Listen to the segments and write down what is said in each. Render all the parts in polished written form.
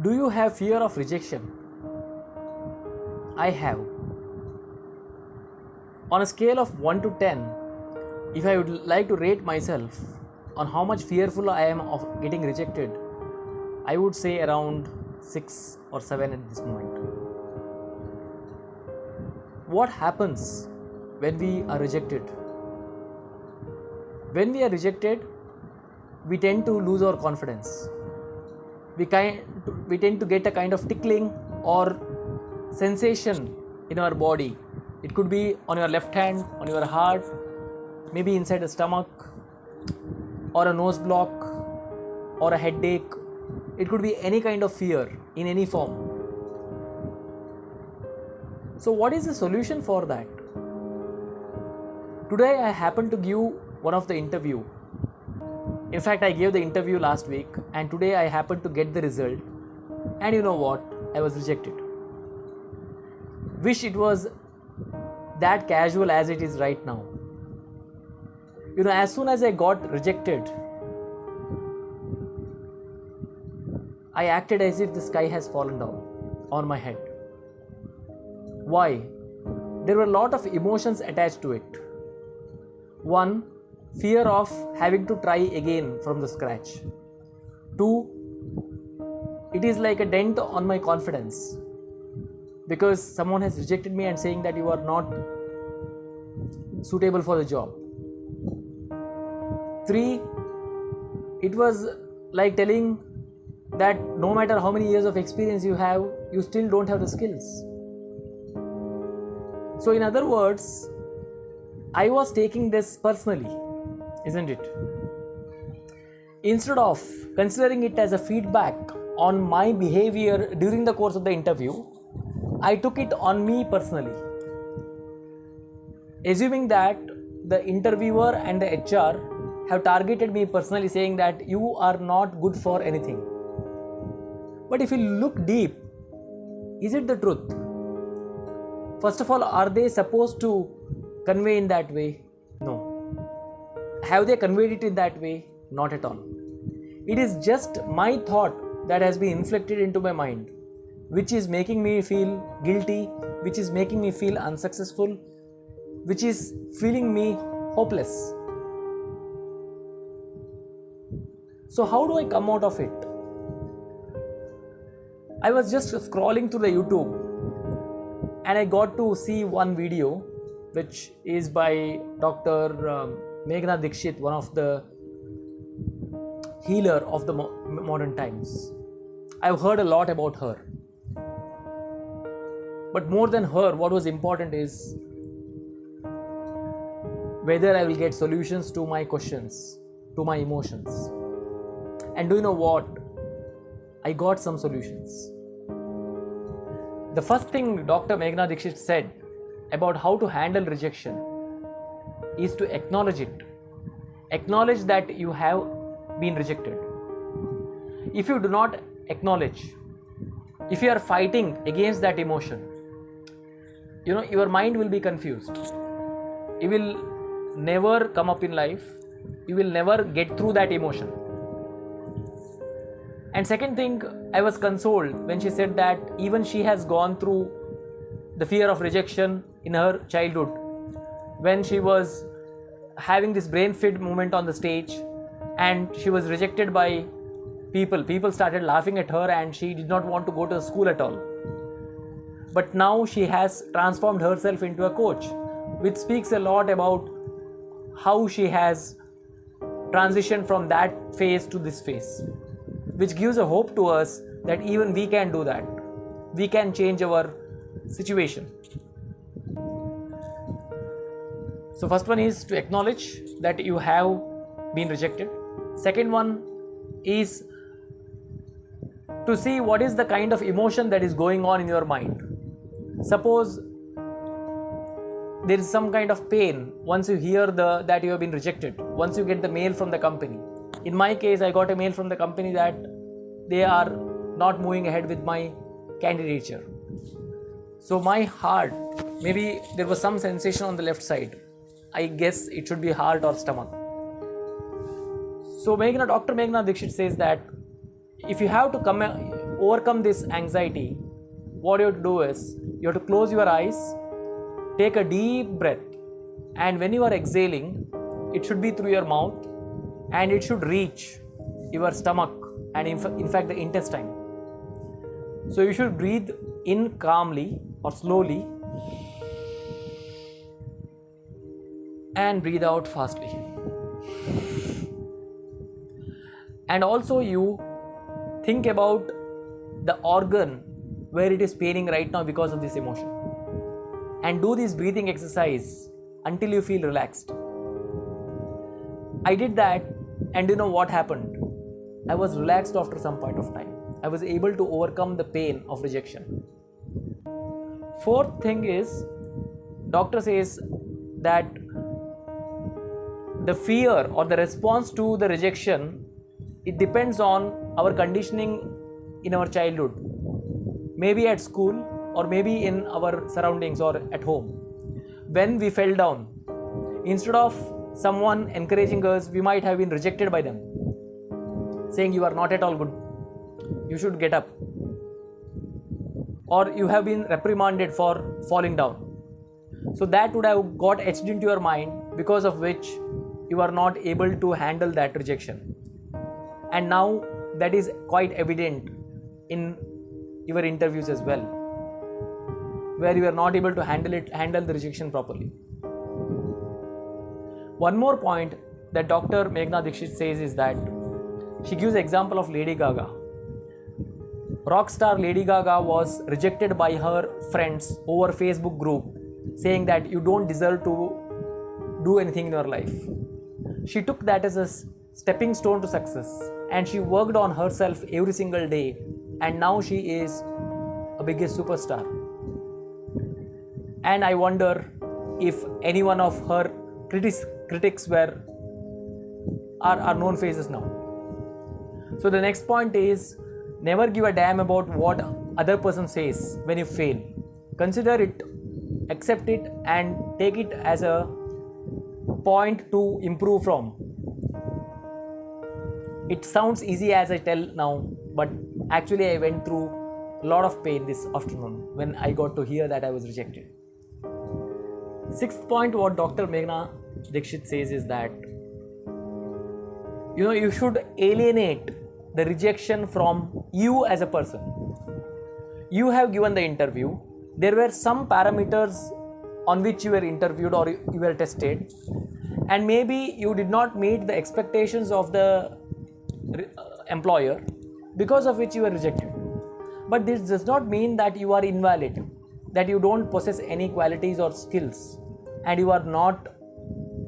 Do you have fear of rejection? I have. On a scale of 1 to 10, if I would like to rate myself on how much fearful I am of getting rejected, I would say around 6 or 7 at this moment. What happens when we are rejected? When we are rejected, we tend to lose our confidence. We tend to get a kind of tickling or sensation in our body. It could be on your left hand, on your heart, maybe inside the stomach, or a nose block, or a headache. It could be any kind of fear in any form. So what is the solution for that? Today I happened to give one of the interview. In fact, I gave the interview last week, and today I happened to get the result, and you know what? I was rejected. Wish it was that casual as it is right now. As soon as I got rejected, I acted as if the sky has fallen down on my head. Why? There were a lot of emotions attached to it. One, fear of having to try again from the scratch. Two, it is like a dent on my confidence because someone has rejected me and saying that you are not suitable for the job. Three, it was like telling that no matter how many years of experience you have, you still don't have the skills. So in other words, I was taking this personally, isn't it? Instead of considering it as a feedback on my behavior during the course of the interview, I took it on me personally, assuming that the interviewer and the HR have targeted me personally, saying that you are not good for anything. But if you look deep, is it the truth? First of all, are they supposed to convey in that way? No. Have they conveyed it in that way? Not at all. It is just my thought that has been inflicted into my mind, which is making me feel guilty, which is making me feel unsuccessful, which is feeling me hopeless. So how do I come out of it? I was just scrolling through the YouTube and I got to see one video which is by Dr. Meghna Dikshit, one of the healer of the modern times. I've heard a lot about her. But more than her, what was important is whether I will get solutions to my questions, to my emotions. And do you know what? I got some solutions. The first thing Dr. Meghna Dikshit said about how to handle rejection is to acknowledge it. Acknowledge that you have been rejected. If you do not acknowledge, if you are fighting against that emotion, your mind will be confused. You will never come up in life. You will never get through that emotion. And second thing, I was consoled when she said that even she has gone through the fear of rejection in her childhood. When she was having this brain feed moment on the stage and she was rejected by people started laughing at her and she did not want to go to school at all. But now she has transformed herself into a coach, which speaks a lot about how she has transitioned from that phase to this phase, which gives a hope to us that even we can do that. We can change our situation. So first one is to acknowledge that you have been rejected. Second one is to see what is the kind of emotion that is going on in your mind. Suppose there is some kind of pain once you hear that you have been rejected, once you get the mail from the company. In my case, I got a mail from the company that they are not moving ahead with my candidature. So my heart, maybe there was some sensation on the left side. I guess it should be heart or stomach. So Dr. Meghna Dikshit says that if you have to overcome this anxiety, what you have to do is you have to close your eyes, take a deep breath, and when you are exhaling, it should be through your mouth and it should reach your stomach and in fact the intestine. So you should breathe in calmly or slowly and breathe out fastly. And also you think about the organ where it is paining right now because of this emotion, and do this breathing exercise until you feel relaxed. I did that, and you know what happened? I was relaxed after some point of time. I was able to overcome the pain of rejection. Fourth thing is, doctor says that the fear or the response to the rejection, it depends on our conditioning in our childhood, maybe at school or maybe in our surroundings or at home. When we fell down, instead of someone encouraging us, we might have been rejected by them, saying you are not at all good, you should get up, or you have been reprimanded for falling down. So that would have got etched into your mind, because of which you are not able to handle that rejection. And now that is quite evident in your interviews as well, where you are not able to handle the rejection properly. One more point that Dr. Meghna Dixit says is that she gives example of Lady Gaga. Rock star Lady Gaga was rejected by her friends over Facebook group, saying that you don't deserve to do anything in your life. She took that as a stepping stone to success, and she worked on herself every single day, and now she is a biggest superstar. And I wonder if any one of her critics are known faces now. So the next point is, never give a damn about what other person says when you fail. Consider it, accept it, and take it as a point to improve from. It sounds easy as I tell now, but actually I went through a lot of pain this afternoon when I got to hear that I was rejected. Sixth point, what Dr. Meghna Dixit says is that you should alienate the rejection from you as a person. You have given the interview. There were some parameters on which you were interviewed or you were tested, and maybe you did not meet the expectations of the employer, because of which you were rejected. But this does not mean that you are invalid, that you don't possess any qualities or skills, and you are not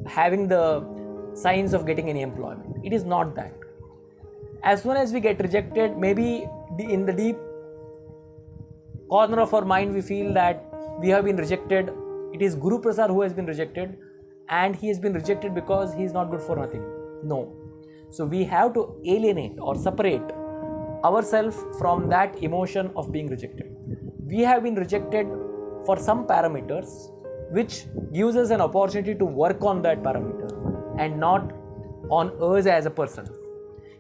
having the signs of getting any employment. It is not that. As soon as we get rejected, maybe in the deep corner of our mind we feel that we have been rejected. It is Guru Prasad who has been rejected, and he has been rejected because he is not good for nothing. No. So we have to alienate or separate ourselves from that emotion of being rejected. We have been rejected for some parameters, which gives us an opportunity to work on that parameter and not on us as a person.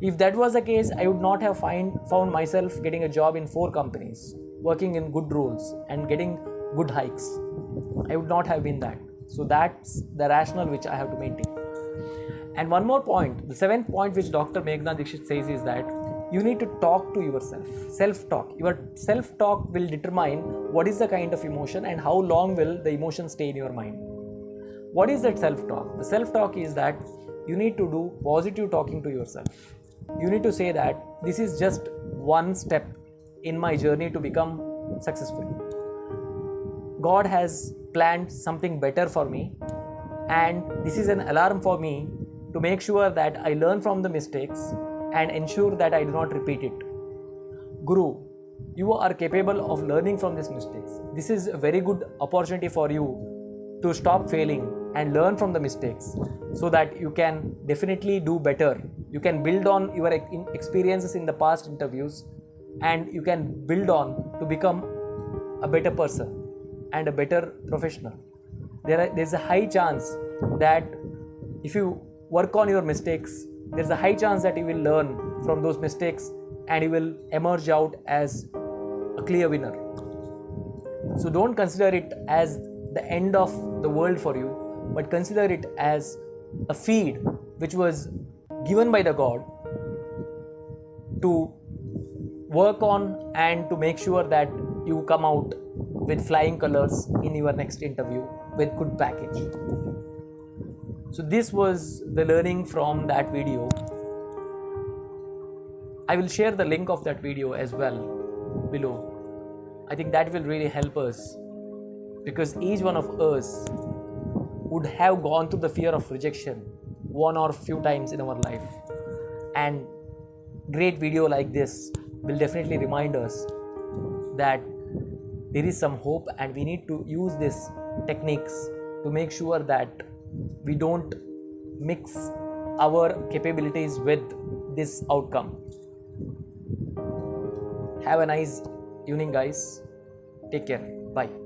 If that was the case, I would not have found myself getting a job in 4 companies, working in good roles and getting good hikes. I would not have been that. So that's the rationale which I have to maintain. And one more point, the 7th point which Dr. Meghna Dixit says is that you need to talk to yourself, self-talk. Your self-talk will determine what is the kind of emotion and how long will the emotion stay in your mind. What is that self-talk? The self-talk is that you need to do positive talking to yourself. You need to say that this is just one step in my journey to become successful. God has planned something better for me, and this is an alarm for me to make sure that I learn from the mistakes and ensure that I do not repeat it. Guru, you are capable of learning from these mistakes. This is a very good opportunity for you to stop failing and learn from the mistakes so that you can definitely do better. You can build on your experiences in the past interviews, and you can build on to become a better person and a better professional. There's a high chance that if you work on your mistakes, there's a high chance that you will learn from those mistakes and you will emerge out as a clear winner. So don't consider it as the end of the world for you, but consider it as a feed which was given by the God to work on and to make sure that you come out with flying colors in your next interview with good package. So this was the learning from that video. I will share the link of that video as well below. I think that will really help us, because each one of us would have gone through the fear of rejection one or few times in our life, and great video like this will definitely remind us that there is some hope, and we need to use these techniques to make sure that we don't mix our capabilities with this outcome. Have a nice evening, guys. Take care. Bye.